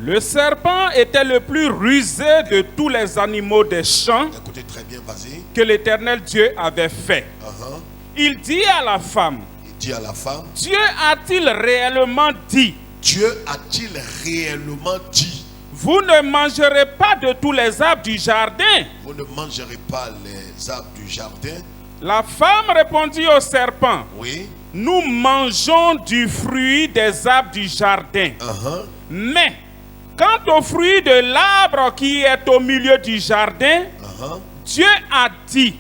Le serpent était le plus rusé de tous les animaux des champs Écoutez très bien, vas-y. que l'Éternel Dieu avait fait. Il dit à la femme, Il dit à la femme, Dieu a-t-il réellement dit, Dieu a-t-il réellement dit, vous ne mangerez pas de tous les arbres du jardin? vous ne mangerez pas les arbres du jardin? La femme répondit au serpent, Oui. nous mangeons du fruit des arbres du jardin. Mais quant au fruit de l'arbre qui est au milieu du jardin, Dieu a dit,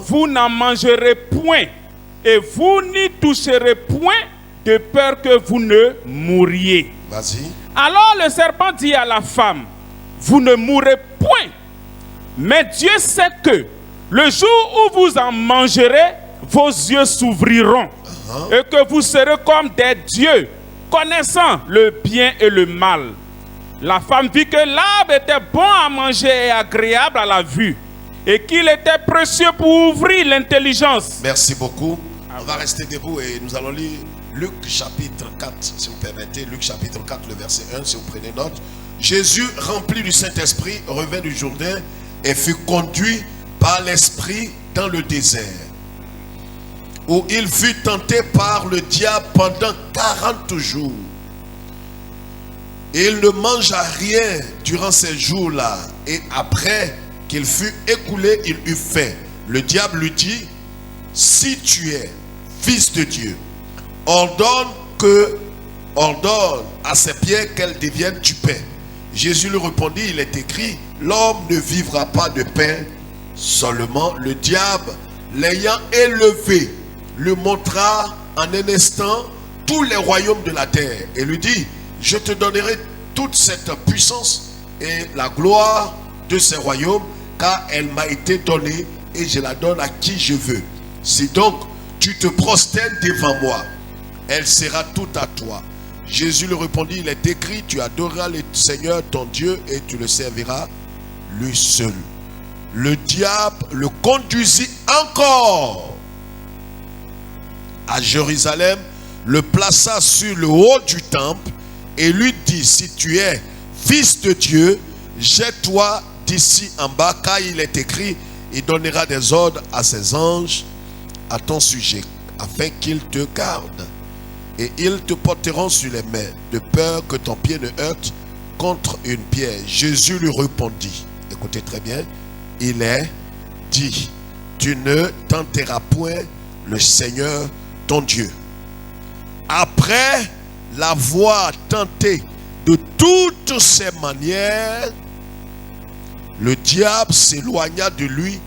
vous n'en mangerez point et vous n'y toucherez point de peur que vous ne mouriez. Vas-y. Alors le serpent dit à la femme, vous ne mourrez point, mais Dieu sait que le jour où vous en mangerez, vos yeux s'ouvriront et que vous serez comme des dieux, connaissant le bien et le mal. La femme vit que l'arbre était bon à manger et agréable à la vue, et qu'il était précieux pour ouvrir l'intelligence. Merci beaucoup. On va rester debout et nous allons lire Luc chapitre 4, si vous permettez. Luc chapitre 4, le verset 1, si vous prenez note. Jésus, rempli du Saint-Esprit, revint du Jourdain et fut conduit par l'Esprit dans le désert, où il fut tenté par le diable pendant 40 jours. Il ne mangea rien durant ces jours-là, et après qu'il fut écoulé, il eut faim. Le diable lui dit, si tu es fils de Dieu, ordonne à ces pierres qu'elles deviennent du pain. Jésus lui répondit, il est écrit, l'homme ne vivra pas de pain seulement. Le diable, l'ayant élevé, lui montra en un instant tous les royaumes de la terre et lui dit, je te donnerai toute cette puissance et la gloire de ces royaumes, car elle m'a été donnée et je la donne à qui je veux. Si donc tu te prosternes devant moi, elle sera toute à toi. Jésus lui répondit, il est écrit, tu adoreras le Seigneur ton Dieu et tu le serviras lui seul. Le diable le conduisit encore à Jérusalem, le plaça sur le haut du temple et lui dit, si tu es fils de Dieu, jette-toi d'ici en bas, car il est écrit, il donnera des ordres à ses anges à ton sujet, afin qu'ils te gardent. Et ils te porteront sur les mains, de peur que ton pied ne heurte contre une pierre. Jésus lui répondit, écoutez très bien, il est dit, tu ne tenteras point le Seigneur ton Dieu. Après l'avoir tenté de toutes ses manières, le diable s'éloigna de lui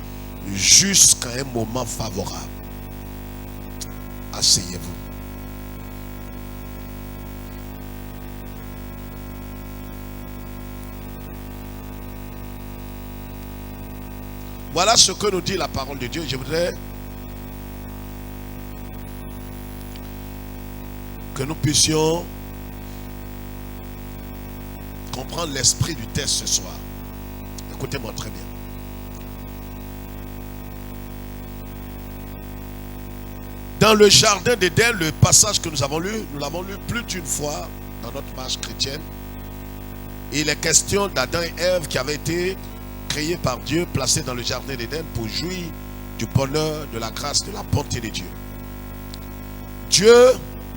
jusqu'à un moment favorable. Asseyez-vous. Voilà ce que nous dit la parole de Dieu. Je voudrais que nous puissions comprendre l'esprit du texte ce soir. Écoutez-moi très bien. Dans le jardin d'Éden, le passage que nous l'avons lu plus d'une fois dans notre marche chrétienne. Il est question d'Adam et Ève qui avaient été créés par Dieu, placés dans le jardin d'Éden pour jouir du bonheur, de la grâce, de la bonté de Dieu. Dieu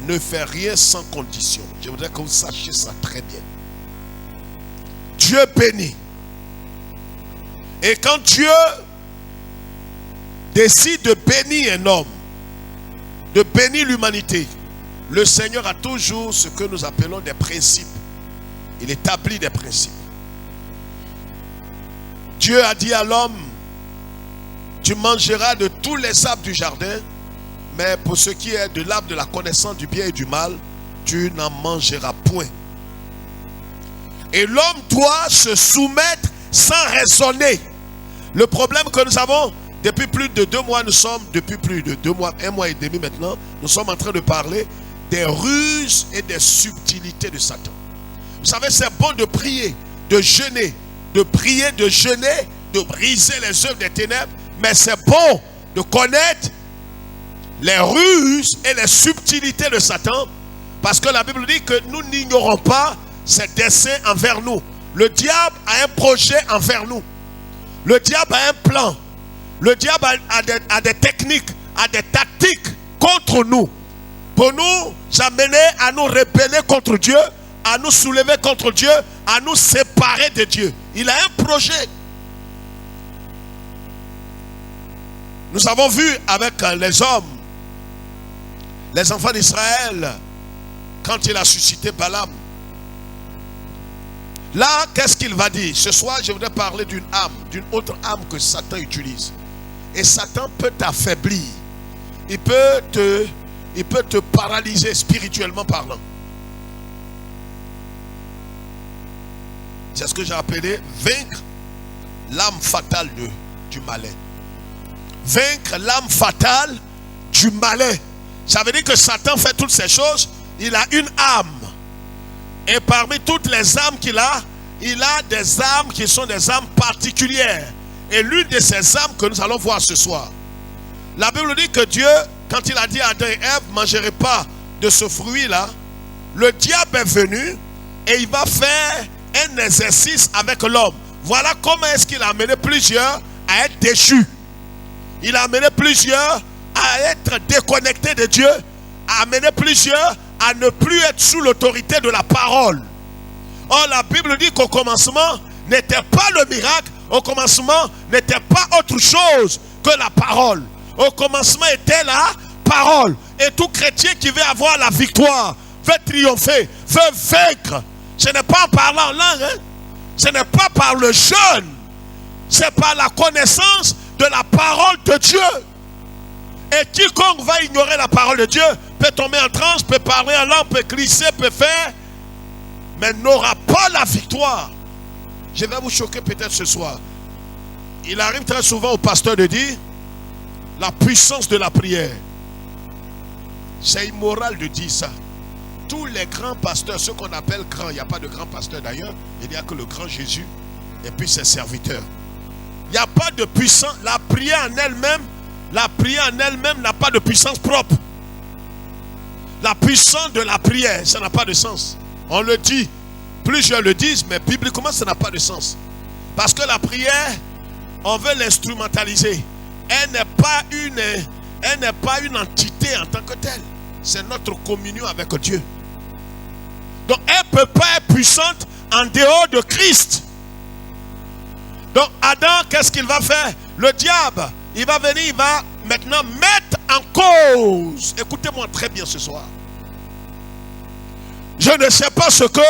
ne fait rien sans condition. Je voudrais que vous sachiez ça très bien. Dieu bénit. Et quand Dieu décide de bénir un homme, de bénir l'humanité, le Seigneur a toujours ce que nous appelons des principes. Il établit des principes. Dieu a dit à l'homme, tu mangeras de tous les arbres du jardin, mais pour ce qui est de l'arbre de la connaissance du bien et du mal, tu n'en mangeras point. Et l'homme doit se soumettre sans raisonner. Le problème que nous avons, depuis plus de 2 mois, un mois et demi maintenant, nous sommes en train de parler des ruses et des subtilités de Satan. Vous savez, c'est bon de prier, de jeûner, de prier, de jeûner, de briser les œuvres des ténèbres, mais c'est bon de connaître les ruses et les subtilités de Satan, parce que la Bible dit que nous n'ignorons pas ses desseins envers nous. Le diable a un projet envers nous. Le diable a un plan. Le diable a des techniques, a des tactiques contre nous. Pour nous amener à nous rebeller contre Dieu, à nous soulever contre Dieu, à nous séparer de Dieu. Il a un projet. Nous avons vu avec les hommes, les enfants d'Israël, quand il a suscité Balaam. Là, qu'est-ce qu'il va dire? Ce soir, je voudrais parler d'une âme, d'une autre âme que Satan utilise. Et Satan peut t'affaiblir. Il peut te paralyser spirituellement parlant. C'est ce que j'ai appelé vaincre l'âme fatale du malin. Vaincre l'âme fatale du malin. Ça veut dire que Satan fait toutes ces choses. Il a une âme. Et parmi toutes les âmes qu'il a, il a des âmes qui sont des âmes particulières. Et l'une de ces âmes que nous allons voir ce soir. La Bible dit que Dieu, quand il a dit à Adam et Ève, ne mangerez pas de ce fruit-là, le diable est venu et il va faire un exercice avec l'homme. Voilà comment est-ce qu'il a amené plusieurs à être déchus. Il a amené plusieurs à être déconnectés de Dieu, a amené plusieurs à ne plus être sous l'autorité de la parole. Or, la Bible dit qu'au commencement n'était pas le miracle, au commencement n'était pas autre chose que la parole. Au commencement était la parole. Et tout chrétien qui veut avoir la victoire, veut triompher, veut vaincre, ce n'est pas en parlant en langue, hein? Ce n'est pas par le jeûne, c'est par la connaissance de la parole de Dieu. Et quiconque va ignorer la parole de Dieu peut tomber en transe, peut parler en langue, peut glisser, peut faire, mais n'aura pas la victoire. Je vais vous choquer peut-être ce soir. Il arrive très souvent au pasteur de dire la puissance de la prière. C'est immoral de dire ça. Tous les grands pasteurs, ceux qu'on appelle grands, il n'y a pas de grands pasteurs d'ailleurs, il n'y a que le grand Jésus et puis ses serviteurs. Il n'y a pas de puissance. La prière en elle-même n'a pas de puissance propre. La puissance de la prière, ça n'a pas de sens. On le dit, plusieurs le disent, mais bibliquement ça n'a pas de sens. Parce que la prière, on veut l'instrumentaliser. Elle n'est pas une entité en tant que telle. C'est notre communion avec Dieu. Donc elle ne peut pas être puissante en dehors de Christ. Donc Adam, qu'est-ce qu'il va faire? Le diable, il va venir, il va maintenant mettre en cause. Écoutez-moi très bien ce soir. Je ne sais pas ce que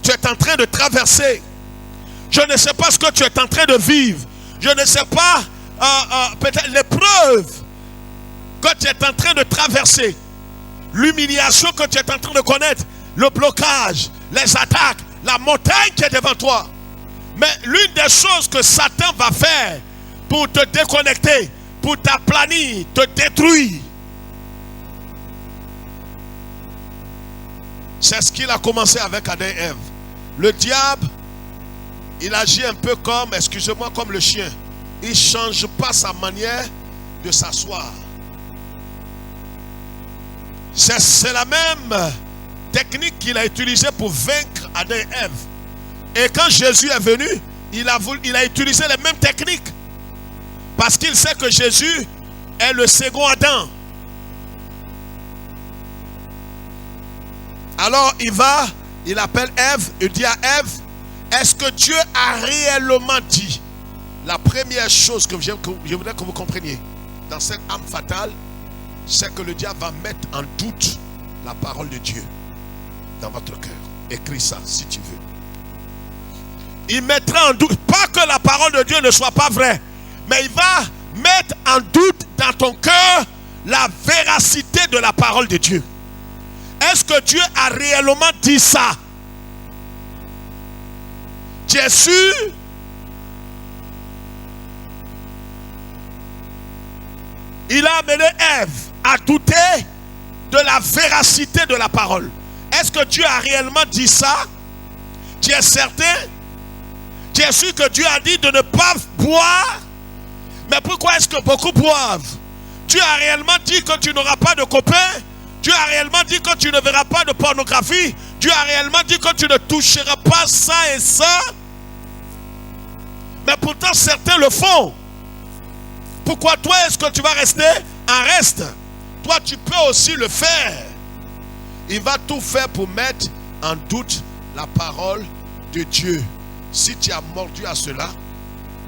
tu es en train de traverser. Je ne sais pas ce que tu es en train de vivre. Je ne sais pas peut-être l'épreuve que tu es en train de traverser. L'humiliation que tu es en train de connaître. Le blocage, les attaques, la montagne qui est devant toi. Mais l'une des choses que Satan va faire pour te déconnecter, pour t'aplanir, te détruire, c'est ce qu'il a commencé avec Adam et Ève. Le diable, il agit un peu comme, excusez-moi, comme le chien. Il ne change pas sa manière de s'asseoir. C'est la même technique qu'il a utilisée pour vaincre Adam et Ève. Et quand Jésus est venu, il a utilisé les mêmes techniques. Parce qu'il sait que Jésus est le second Adam. Alors il appelle Ève, il dit à Ève, est-ce que Dieu a réellement dit? La première chose que je voudrais que vous compreniez dans cette âme fatale, c'est que le diable va mettre en doute la parole de Dieu dans votre cœur. Écris ça si tu veux. Il mettra en doute, pas que la parole de Dieu ne soit pas vraie, mais il va mettre en doute dans ton cœur la véracité de la parole de Dieu. Est-ce que Dieu a réellement dit ça? Tu es sûr? Il a amené Ève à douter de la véracité de la parole. Est-ce que Dieu a réellement dit ça? Tu es certain? Tu es sûr que Dieu a dit de ne pas boire? Mais pourquoi est-ce que beaucoup boivent? Dieu a réellement dit que tu n'auras pas de copains? Dieu a réellement dit que tu ne verras pas de pornographie? Dieu a réellement dit que tu ne toucheras pas ça et ça. Mais pourtant, certains le font. Pourquoi toi, est-ce que tu vas rester en reste? Toi, tu peux aussi le faire. Il va tout faire pour mettre en doute la parole de Dieu. Si tu as mordu à cela,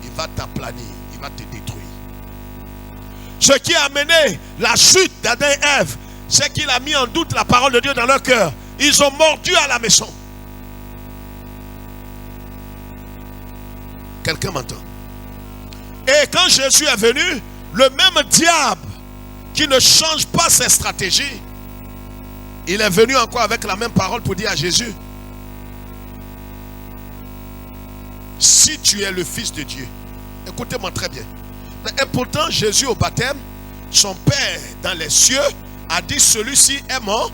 il va t'aplanir, il va te détruire. Ce qui a amené la chute d'Adam et Ève, c'est qu'il a mis en doute la parole de Dieu dans leur cœur. Ils ont mordu à la maison. Quelqu'un m'entend? Et quand Jésus est venu, le même diable qui ne change pas ses stratégies, il est venu encore avec la même parole pour dire à Jésus, si tu es le Fils de Dieu, écoutez-moi très bien. Et pourtant, Jésus au baptême, son Père dans les cieux a dit, celui-ci est mort.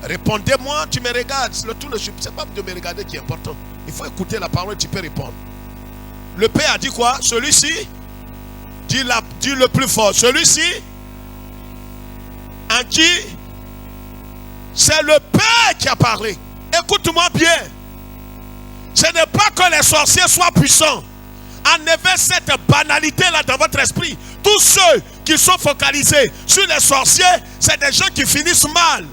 Répondez-moi, tu me regardes. Le tout, c'est pas de me regarder qui est important. Il faut écouter la parole et tu peux répondre. Le Père a dit quoi? Celui-ci, dis le plus fort. Celui-ci, en qui? C'est le Père qui a parlé. Écoute-moi bien. Ce n'est pas que les sorciers soient puissants. Enlevez cette banalité-là dans votre esprit. Tous ceux qui sont focalisés sur les sorciers, c'est des gens qui finissent mal.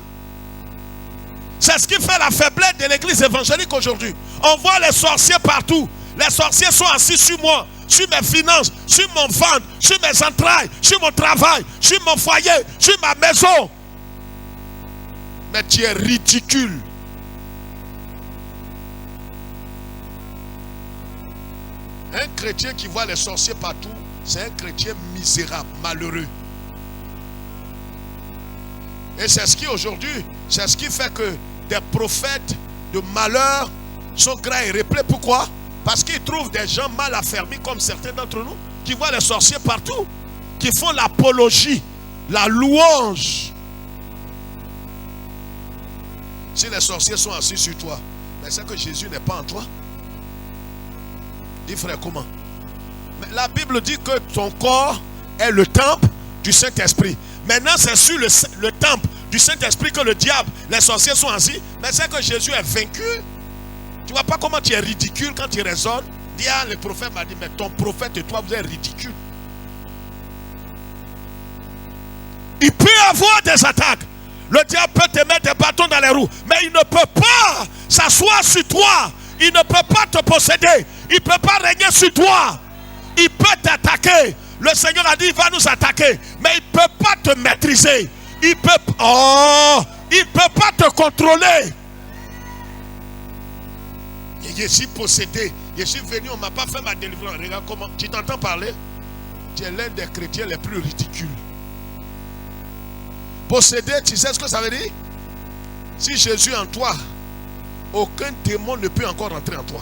C'est ce qui fait la faiblesse de l'église évangélique aujourd'hui. On voit les sorciers partout. Les sorciers sont assis sur moi, sur mes finances, sur mon ventre, sur mes entrailles, sur mon travail, sur mon foyer, sur ma maison. Mais tu es ridicule. Un chrétien qui voit les sorciers partout, c'est un chrétien misérable, malheureux. Et c'est ce qui aujourd'hui, c'est ce qui fait que des prophètes de malheur sont grands et replets. Pourquoi? Parce qu'ils trouvent des gens mal affermis comme certains d'entre nous, qui voient les sorciers partout, qui font l'apologie, la louange. Si les sorciers sont assis sur toi, mais c'est que Jésus n'est pas en toi. Dis frère, comment? Mais la Bible dit que ton corps est le temple du Saint-Esprit. Maintenant, c'est sur le temple du Saint-Esprit que le diable, les sorciers sont assis. Mais c'est que Jésus est vaincu. Tu vois pas comment tu es ridicule quand tu raisonnes? Dis, ah, le prophète m'a dit, mais ton prophète et toi, vous êtes ridicule. Il peut y avoir des attaques. Le diable peut te mettre des bâtons dans les roues. Mais il ne peut pas s'asseoir sur toi. Il ne peut pas te posséder. Il ne peut pas régner sur toi. Il peut t'attaquer. Le Seigneur a dit, il va nous attaquer. Mais il ne peut pas te maîtriser. Il ne peut pas te contrôler. Je suis possédé. Je suis venu, on ne m'a pas fait ma délivrance. Regarde comment. Tu t'entends parler? Tu es l'un des chrétiens les plus ridicules. Possédé, tu sais ce que ça veut dire? Si Jésus est en toi, aucun démon ne peut encore rentrer en toi.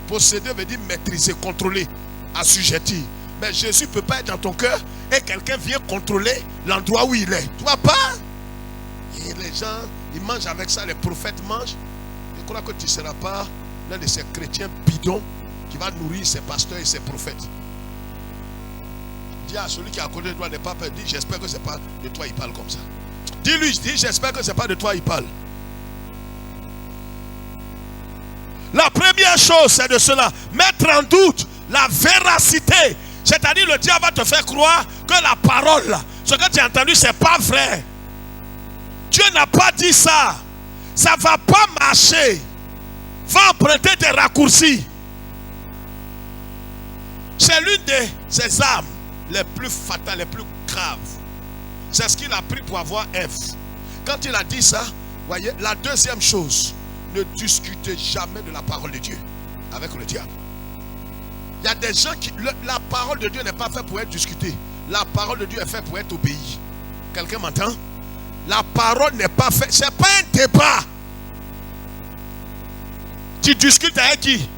Posséder veut dire maîtriser, contrôler, assujettir. Mais Jésus ne peut pas être dans ton cœur et quelqu'un vient contrôler l'endroit où il est. Tu vois pas? Et les gens, ils mangent avec ça, les prophètes mangent. Je crois que tu ne seras pas l'un de ces chrétiens bidons qui va nourrir ses pasteurs et ses prophètes. Dis à celui qui est à côté de toi, n'est pas peur. Dis, j'espère que ce n'est pas de toi il parle comme ça. Dis-lui, j'espère que ce n'est pas de toi il parle. La première chose, c'est de cela. Mettre en doute la véracité. C'est-à-dire, le diable va te faire croire que la parole, ce que tu as entendu, ce n'est pas vrai. Dieu n'a pas dit ça. Ça ne va pas marcher. Va emprunter des raccourcis. C'est l'une de ces armes les plus fatales, les plus graves. C'est ce qu'il a pris pour avoir Ève. Quand il a dit ça, voyez, la deuxième chose, ne discutez jamais de la parole de Dieu avec le diable. Il y a des gens qui... La parole de Dieu n'est pas faite pour être discutée. La parole de Dieu est faite pour être obéie. Quelqu'un m'entend? La parole n'est pas faite... Ce n'est pas un débat. Tu discutes avec qui?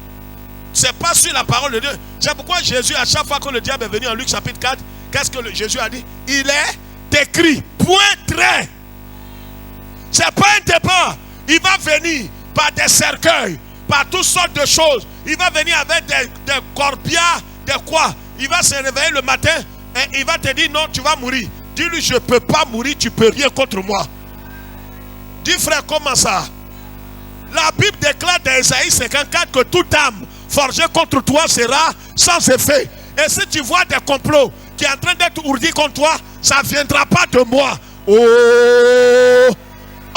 Ce n'est pas sur la parole de Dieu. C'est pourquoi Jésus, à chaque fois que le diable est venu en Luc chapitre 4, qu'est-ce que Jésus a dit? Il est écrit. Point trait. Ce n'est pas un débat. Il va venir par des cercueils, par toutes sortes de choses. Il va venir avec des corbières, des quoi. Il va se réveiller le matin et il va te dire non, tu vas mourir. Dis-lui, je ne peux pas mourir, tu ne peux rien contre moi. Dis frère, comment ça? La Bible déclare dans Ésaïe 54 que toute âme forgée contre toi sera sans effet. Et si tu vois des complots qui sont en train d'être ourdis contre toi, ça ne viendra pas de moi.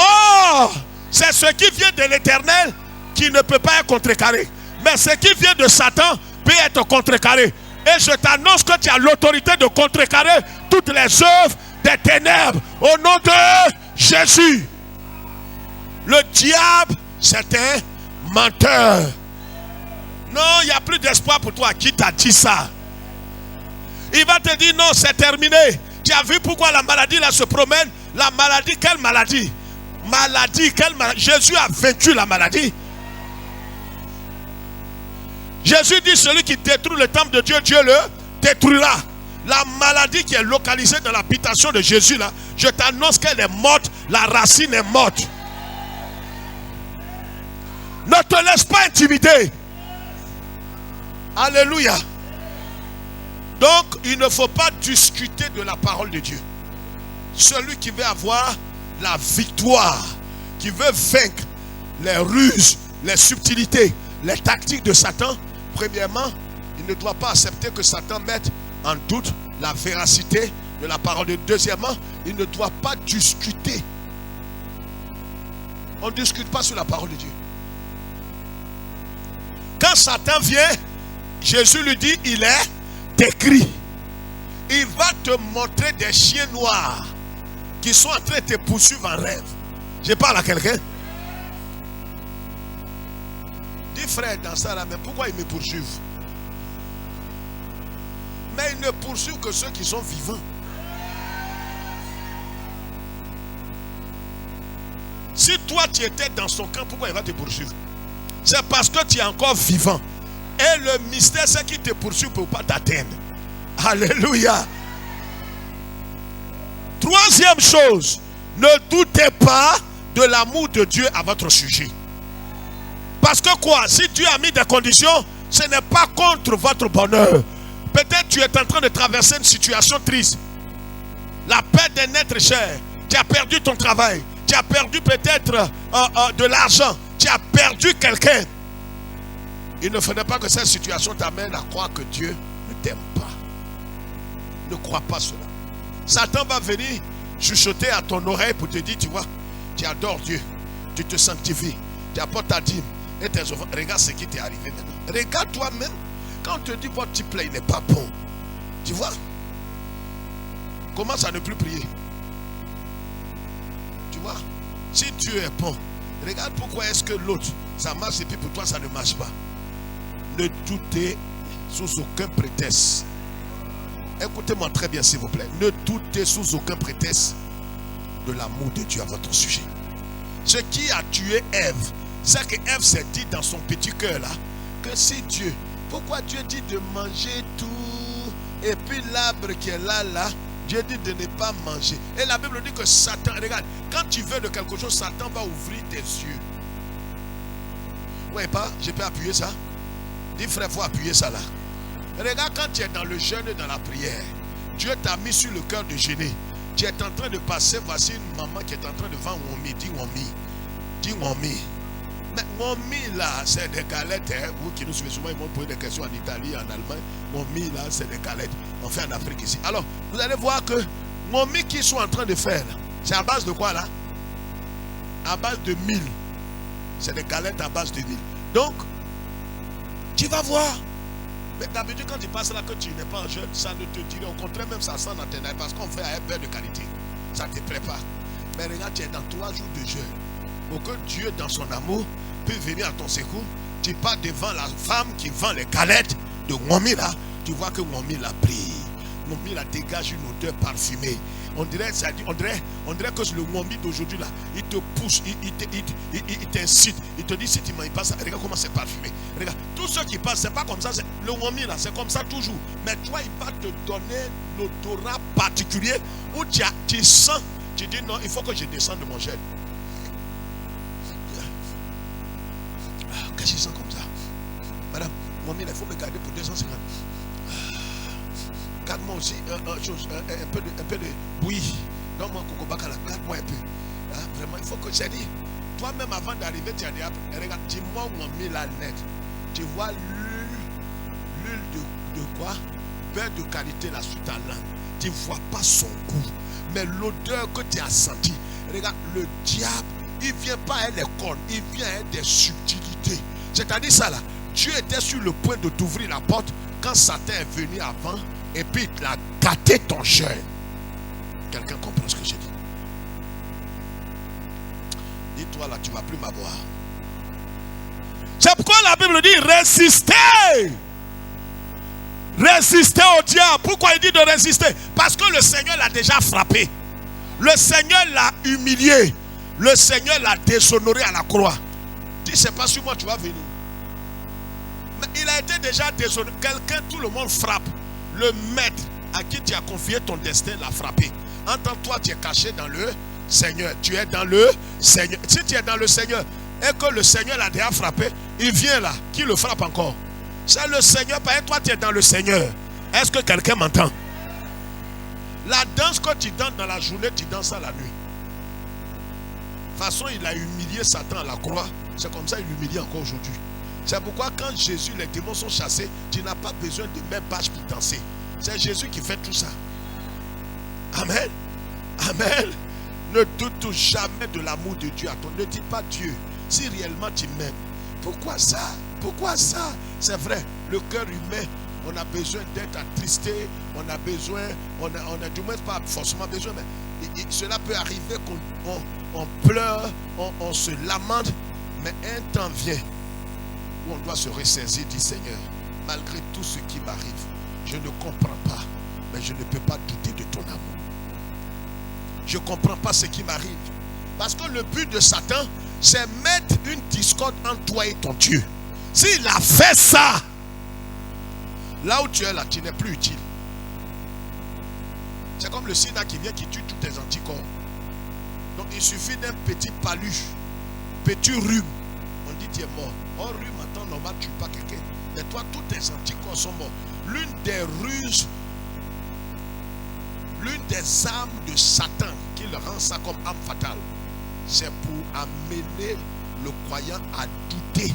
Oh, c'est ce qui vient de l'Éternel qui ne peut pas être contrecarré. Mais ce qui vient de Satan peut être contrecarré. Et je t'annonce que tu as l'autorité de contrecarrer toutes les œuvres des ténèbres au nom de Jésus. Le diable, c'est un menteur. Non, il n'y a plus d'espoir pour toi. Qui t'a dit ça? Il va te dire non, c'est terminé. Tu as vu pourquoi la maladie là se promène? La maladie, quelle maladie? Maladie, quelle maladie? Jésus a vaincu la maladie. Jésus dit celui qui détruit le temple de Dieu, Dieu le détruira. La maladie qui est localisée dans l'habitation de Jésus là, je t'annonce qu'elle est morte. La racine est morte. Ne te laisse pas intimider. Alléluia. Donc il ne faut pas discuter de la parole de Dieu. Celui qui veut avoir la victoire, qui veut vaincre les ruses, les subtilités, les tactiques de Satan, premièrement, il ne doit pas accepter que Satan mette en doute la véracité de la parole de Dieu. Deuxièmement, il ne doit pas discuter. On ne discute pas sur la parole de Dieu. Quand Satan vient, Jésus lui dit, il est écrit. Il va te montrer des chiens noirs qui sont en train de te poursuivre en rêve. Je parle à quelqu'un. Dis frère dans ça là, mais pourquoi ils me poursuivent? Mais ils ne poursuivent que ceux qui sont vivants. Si toi tu étais dans son camp, pourquoi il va te poursuivre? C'est parce que tu es encore vivant. Et le mystère, c'est qu'il te poursuit pour ne pas t'atteindre. Alléluia. Troisième chose, ne doutez pas de l'amour de Dieu à votre sujet. Parce que quoi? Si Dieu a mis des conditions, ce n'est pas contre votre bonheur. Peut-être tu es en train de traverser une situation triste. La perte d'un être cher. Tu as perdu ton travail. Tu as perdu peut-être de l'argent. Tu as perdu quelqu'un. Il ne faudrait pas que cette situation t'amène à croire que Dieu ne t'aime pas. Ne crois pas cela. Satan va venir chuchoter à ton oreille pour te dire, tu vois, tu adores Dieu, tu te sanctifies, tu apportes ta dîme et tes offrandes. Regarde ce qui t'est arrivé maintenant. Regarde toi-même. Quand on te dit votre petit plat, il n'est pas bon. Tu vois? Commence à ne plus prier. Tu vois? Si Dieu est bon, regarde pourquoi est-ce que l'autre, ça marche et puis pour toi, ça ne marche pas. Ne doutez sous aucun prétexte. Écoutez-moi très bien s'il vous plaît. Ne doutez sous aucun prétexte de l'amour de Dieu à votre sujet. Ce qui a tué Ève, c'est que Ève s'est dit dans son petit cœur là, que si Dieu, pourquoi Dieu dit de manger tout, et puis l'arbre qui est là, Dieu dit de ne pas manger. Et la Bible dit que Satan, regarde, quand tu veux de quelque chose, Satan va ouvrir tes yeux. Vous voyez pas? Je peux appuyer ça? Dis frère, il faut appuyer ça là. Regarde, quand tu es dans le jeûne et dans la prière, Dieu t'a mis sur le cœur de jeûner. Tu es en train de passer, voici une maman qui est en train de vendre Womi. Dis Womi. Dis Womi. Mais Womi là, c'est des galettes. Hein. Vous qui nous suivez souvent, ils m'ont posé des questions en Italie, en Allemagne. Womi là, c'est des galettes. On fait en Afrique ici. Alors, vous allez voir que Womi qu'ils sont en train de faire, c'est à base de quoi là? À base de mil. C'est des galettes à base de mil. Donc, tu vas voir. Mais d'habitude, quand tu passes là que tu n'es pas un jeune, ça ne te dirait. Au contraire, même ça sent dans tes parce qu'on fait un beurre de qualité. Ça te prépare. Mais regarde, tu es dans 3 jours de jeûne. Pour que Dieu, dans son amour, puisse venir à ton secours. Tu pars devant la femme qui vend les galettes de Womi là. Tu vois que Womi la brille. Womi la dégage une odeur parfumée. On dirait que le Womi d'aujourd'hui là, il te pousse, il t'incite, il te dit si tu manges pas ça, regarde comment c'est parfumé. Regarde, tous ceux qui passent, c'est pas comme ça, le Womi là, c'est comme ça toujours. Mais toi, il va te donner l'odorat particulier où tu sens, tu dis non, il faut que je descende de mon jeûne. Qu'est-ce que je sens comme ça? Madame, Womi là, il faut me garder pour 250. Garde-moi aussi un peu de bouillie. Donne-moi un coco bacala, garde-moi un peu. Vraiment, il faut que j'ai dit. Toi-même, avant d'arriver, tu as dit, regarde, dis-moi où on met la lettre. Tu vois l'huile de quoi? Beurre de qualité là sur ta langue. Tu ne vois pas son goût. Mais l'odeur que tu as sentie, regarde, le diable, il ne vient pas avec les cornes, il vient avec des subtilités. C'est-à-dire ça là, Dieu était sur le point de t'ouvrir la porte quand Satan est venu avant et puis il a gâté ton jeûne. Quelqu'un comprend ce que j'ai dit? Dis-toi là, tu ne vas plus m'avoir. C'est pourquoi la Bible dit résistez. Résistez au diable. Pourquoi il dit de résister? Parce que le Seigneur l'a déjà frappé. Le Seigneur l'a humilié. Le Seigneur l'a déshonoré à la croix. Dis, c'est pas sur moi tu vas venir. Mais il a été déjà déshonoré. Quelqu'un, tout le monde frappe. Le maître à qui tu as confié ton destin l'a frappé. Entends-toi, tu es caché dans le Seigneur. Tu es dans le Seigneur. Si tu es dans le Seigneur et que le Seigneur l'a déjà frappé, il vient là. Qui le frappe encore? C'est le Seigneur. Parce que toi, tu es dans le Seigneur. Est-ce que quelqu'un m'entend? La danse que tu danses dans la journée, tu danses à la nuit. De toute façon, il a humilié Satan à la croix. C'est comme ça qu'il humilie encore aujourd'hui. C'est pourquoi quand Jésus, les démons sont chassés, tu n'as pas besoin de mettre bâche pour danser. C'est Jésus qui fait tout ça. Amen. Amen. Ne doute jamais de l'amour de Dieu à toi. Ne dis pas Dieu, si réellement tu m'aimes. Pourquoi ça? Pourquoi ça? C'est vrai, le cœur humain, on a besoin d'être attristé, on a besoin, on a du moins pas forcément besoin, mais cela peut arriver qu'on pleure, on se lamente, mais un temps vient où on doit se ressaisir, dit Seigneur, malgré tout ce qui m'arrive, je ne comprends pas, mais je ne peux pas douter de ton amour. Je ne comprends pas ce qui m'arrive. Parce que le but de Satan, c'est mettre une discorde entre toi et ton Dieu. S'il a fait ça, là où tu es là, tu n'es plus utile. C'est comme le sida qui vient, qui tue tous tes anticorps. Donc il suffit d'un petit paluche, petit rhume. On dit tu es mort. Un rhume en temps normal ne tue pas quelqu'un. Mais toi, tous tes anticorps sont morts. L'une des ruses, l'une des armes de Satan qui le rend ça comme arme fatale, c'est pour amener le croyant à douter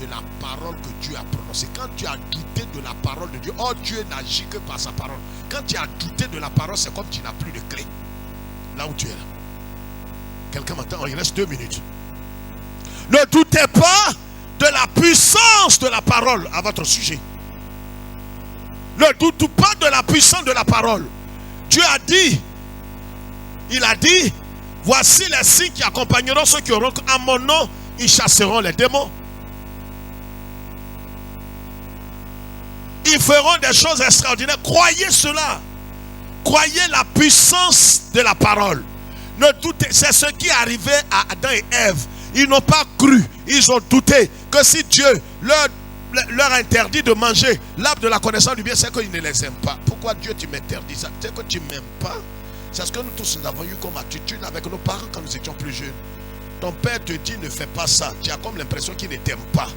de la parole que Dieu a prononcée. Quand tu as douté de la parole de Dieu, oh, Dieu n'agit que par sa parole. Quand tu as douté de la parole, c'est comme tu n'as plus de clé. Là où tu es là. Quelqu'un m'entend? Oh, il reste 2 minutes. Ne doutez pas de la puissance de la parole à votre sujet. Ne doute pas de la puissance de la parole. Dieu a dit, il a dit, voici les signes qui accompagneront ceux qui auront à mon nom, ils chasseront les démons. Ils feront des choses extraordinaires. Croyez cela. Croyez la puissance de la parole. Ne doutez, c'est ce qui est arrivé à Adam et Ève. Ils n'ont pas cru. Ils ont douté que si Dieu leur interdit de manger l'arbre de la connaissance du bien, c'est qu'il ne les aime pas. Pourquoi Dieu tu m'interdis ça? C'est que tu ne m'aimes pas. C'est ce que nous tous nous avons eu comme attitude avec nos parents quand nous étions plus jeunes. Ton père te dit ne fais pas ça. Tu as comme l'impression qu'il ne t'aime pas.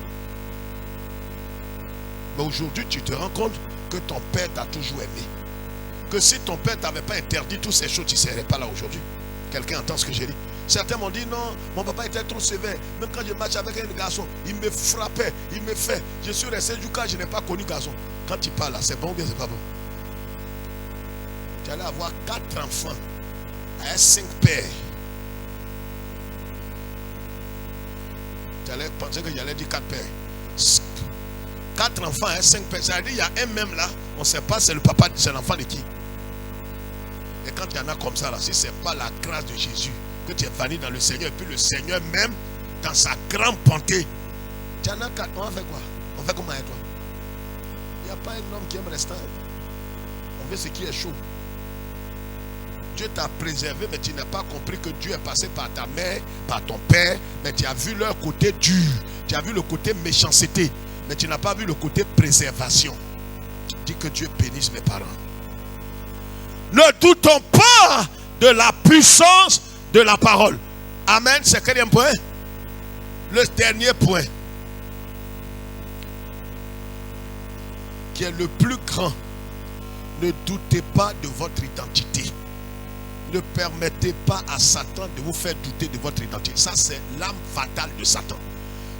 Mais aujourd'hui, tu te rends compte que ton père t'a toujours aimé. Que si ton père ne t'avait pas interdit toutes ces choses, tu ne serais pas là aujourd'hui. Quelqu'un entend ce que j'ai dit? Certains m'ont dit non, mon papa était trop sévère. Même quand je marche avec un garçon, il me frappait, il me fait. Je suis resté jusqu'à je n'ai pas connu garçon. Quand tu parles là, c'est bon ou bien c'est pas bon? Tu allais avoir 4 enfants à 5 pères. Tu allais penser que j'allais dire 4 pères. 4 enfants et 5 pères. C'est-à-dire il y a un même là, on ne sait pas c'est le papa, c'est l'enfant de qui. Et quand il y en a comme ça là, si ce n'est pas la grâce de Jésus, que tu es venu dans le Seigneur, et puis le Seigneur même, dans sa grande bonté, tu en as 4, on fait quoi? On fait comment avec toi? Il n'y a pas un homme qui aime rester. On veut ce qui est chaud. Dieu t'a préservé, mais tu n'as pas compris que Dieu est passé par ta mère, par ton père, mais tu as vu leur côté dur, tu as vu le côté méchanceté, mais tu n'as pas vu le côté préservation. Dis que Dieu bénisse mes parents. Ne doutons pas de la puissance de la parole. Amen. C'est quel point? Le dernier point, qui est le plus grand. Ne doutez pas de votre identité. Ne permettez pas à Satan de vous faire douter de votre identité. Ça, c'est l'âme fatale de Satan.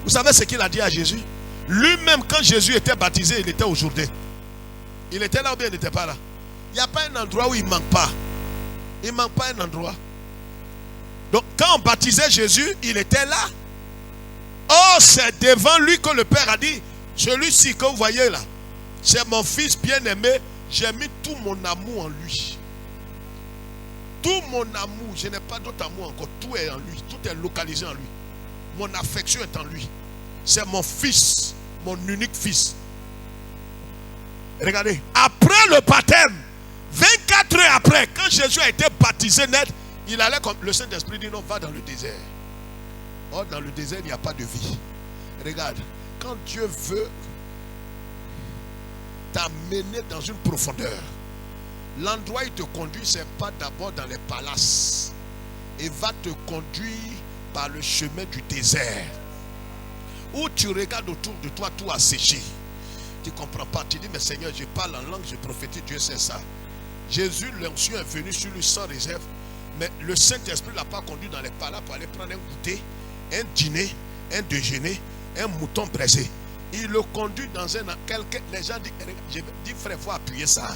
Vous savez ce qu'il a dit à Jésus? Lui-même, quand Jésus était baptisé, il était au Jourdain. Il était là ou bien il n'était pas là? Il n'y a pas un endroit où il ne manque pas. Il ne manque pas un endroit. Donc, quand on baptisait Jésus, il était là. Oh, c'est devant lui que le Père a dit, celui-ci que vous voyez là, c'est mon fils bien-aimé, j'ai mis tout mon amour en lui. Tout mon amour, je n'ai pas d'autre amour encore, tout est en lui, tout est localisé en lui. Mon affection est en lui. C'est mon fils, mon unique fils. Regardez, après le baptême, 24 heures après, quand Jésus a été baptisé net, il allait comme le Saint-Esprit dit non, va dans le désert. Or, dans le désert, il n'y a pas de vie. Regarde, quand Dieu veut t'amener dans une profondeur, l'endroit où il te conduit, ce n'est pas d'abord dans les palaces. Il va te conduire par le chemin du désert. Où tu regardes autour de toi, tout asséché. Tu ne comprends pas. Tu dis, mais Seigneur, je parle en langue, je prophétise, Dieu sait ça. Jésus, l'onction est venue sur lui sans réserve. Mais le Saint-Esprit ne l'a pas conduit dans les palaces pour aller prendre un goûter, un dîner, un déjeuner, un mouton braisé. Il le conduit dans un... Les gens disent, frère, il faut appuyer ça.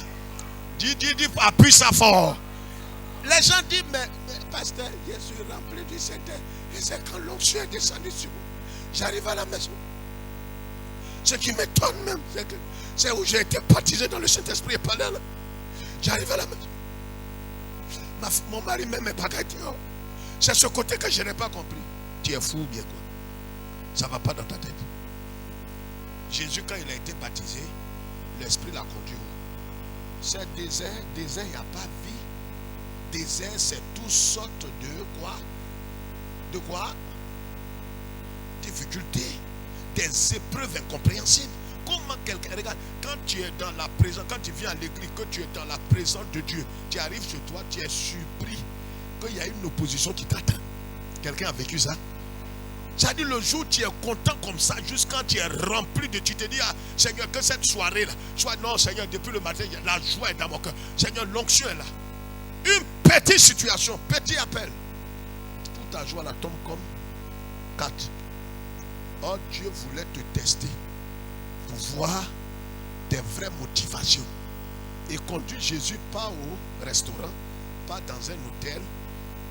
Dis, appuie ça fort. Les gens disent, mais pasteur, je suis rempli du Saint-Esprit. Et c'est quand l'onction est descendue sur moi. J'arrive à la maison. Ce qui m'étonne même, c'est où j'ai été baptisé dans le Saint-Esprit et pas là. J'arrive à la maison. Mon mari même est bagatté. C'est ce côté que je n'ai pas compris. Tu es fou ou bien quoi? Ça ne va pas dans ta tête. Jésus, quand il a été baptisé, l'Esprit l'a conduit où? C'est désert, il n'y a pas vie. Désert, c'est toutes sortes de quoi? De quoi? Difficultés, des épreuves incompréhensibles. Comment quelqu'un, regarde, quand tu es dans la présence, quand tu viens à l'église, que tu es dans la présence de Dieu, tu arrives chez toi, tu es surpris qu'il y a une opposition qui t'attend. Quelqu'un a vécu ça? C'est-à-dire le jour où tu es content comme ça, jusqu'à tu es rempli de, tu te dis, ah, Seigneur, que cette soirée-là, soit non, Seigneur, depuis le matin, la joie est dans mon cœur. Seigneur, l'onction est là. Une petite situation, petit appel. Toute ta joie la tombe comme 4. Oh, Dieu voulait te tester pour voir tes vraies motivations. Et conduit Jésus pas au restaurant, pas dans un hôtel,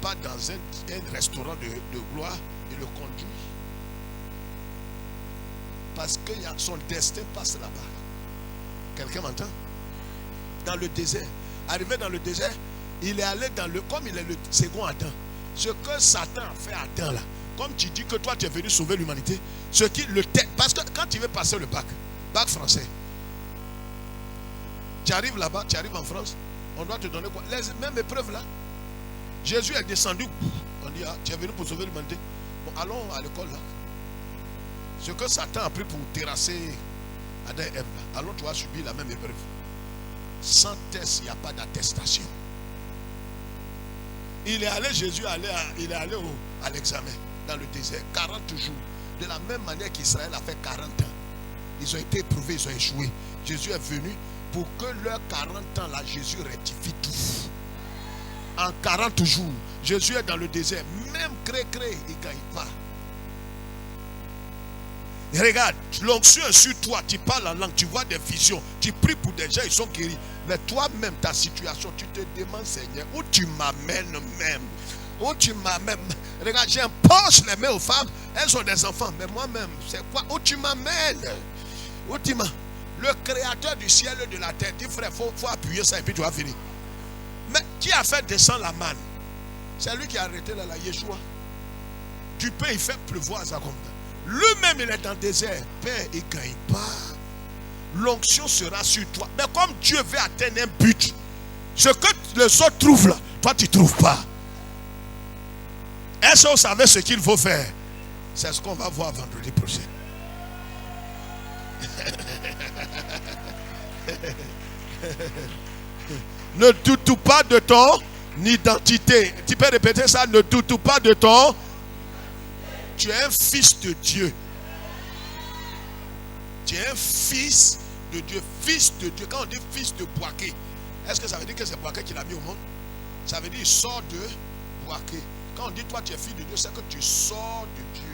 pas dans un restaurant de gloire. Il le conduit parce que son destin passe là-bas. Quelqu'un m'entend? Dans le désert. Arrivé dans le désert, il est allé dans le... Comme il est le second Adam. Ce que Satan a fait à Adam là, comme tu dis que toi tu es venu sauver l'humanité, ce qui le parce que quand tu veux passer le bac français, tu arrives là-bas, tu arrives en France, on doit te donner quoi? Les mêmes épreuves là. Jésus est descendu, on dit, ah, tu es venu pour sauver l'humanité. Bon, allons à l'école là. Ce que Satan a pris pour terrasser Adam et Ève là, allons, tu vas subir la même épreuve. Sans test, il n'y a pas d'attestation. Il est allé, Jésus il est allé à l'examen dans le désert, 40 jours. De la même manière qu'Israël a fait 40 ans. Ils ont été éprouvés, ils ont échoué. Jésus est venu pour que leurs 40 ans là, Jésus rectifie tout. En 40 jours, Jésus est dans le désert. Même cré-cré, il ne gagne pas. Et regarde, l'onction est sur toi. Tu parles en langue, tu vois des visions. Tu pries pour des gens, ils sont guéris. Mais toi-même, ta situation, tu te demandes, Seigneur, où tu m'amènes même? Où tu m'amènes? Regarde, j'impose les mains aux femmes. Elles ont des enfants. Mais moi-même, c'est quoi? Où tu m'amènes? Où tu m'amènes? Le créateur du ciel et de la terre dit, frère, il faut appuyer ça et puis tu vas finir. Mais qui a fait descendre la manne? C'est lui qui a arrêté la Yeshua. Du pain, il fait pleuvoir ça comme ça. Lui-même, il est dans le désert. Père, il ne gagne pas. L'onction sera sur toi. Mais comme Dieu veut atteindre un but, ce que les autres trouvent là, toi, tu ne trouves pas. Est-ce que vous savez ce qu'il faut faire? C'est ce qu'on va voir vendredi prochain. Ne doute pas de ton identité. Tu peux répéter ça? Ne doute pas de ton... Tu es un fils de Dieu. Tu es un fils de Dieu. Fils de Dieu. Quand on dit fils de Boaké, est-ce que ça veut dire que c'est Boaké qui l'a mis au monde? Ça veut dire sort de Boaké. Quand on dit toi tu es fille de Dieu, c'est que tu sors de Dieu.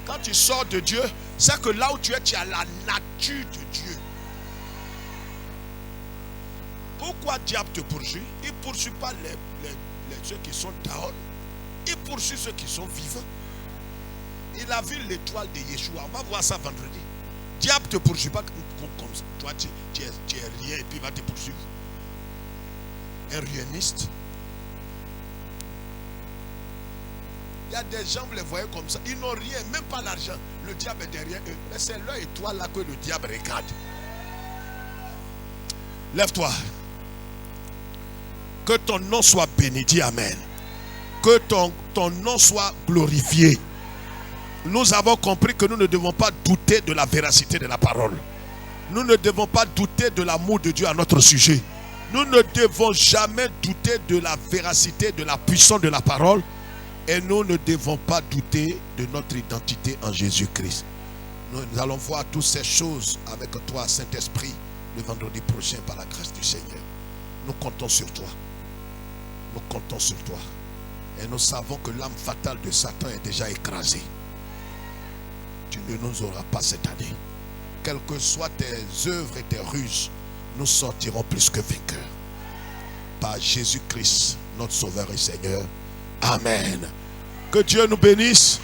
Quand tu sors de Dieu, c'est que là où tu es, tu as la nature de Dieu. Pourquoi le diable te poursuit? Il ne poursuit pas ceux qui sont down. Il poursuit ceux qui sont vivants. Il a vu l'étoile de Yeshua. On va voir ça vendredi. Le diable ne te poursuit pas comme ça. Toi, tu es rien et puis il va te poursuivre. Un rieniste. Il y a des gens, vous les voyez comme ça. Ils n'ont rien, même pas l'argent. Le diable est derrière eux. Mais c'est leur étoile là que le diable regarde. Lève-toi. Que ton nom soit béni, dis amen. Que ton nom soit glorifié. Nous avons compris que nous ne devons pas douter de la véracité de la parole. Nous ne devons pas douter de l'amour de Dieu à notre sujet. Nous ne devons jamais douter de la véracité, de la puissance de la parole. Et nous ne devons pas douter de notre identité en Jésus-Christ. Nous allons voir toutes ces choses avec toi, Saint-Esprit, le vendredi prochain par la grâce du Seigneur. Nous comptons sur toi. Nous comptons sur toi. Et nous savons que l'âme fatale de Satan est déjà écrasée. Tu ne nous auras pas cette année. Quelles que soient tes œuvres et tes ruses, nous sortirons plus que vainqueurs. Par Jésus-Christ, notre Sauveur et Seigneur. Amen. Que Dieu nous bénisse.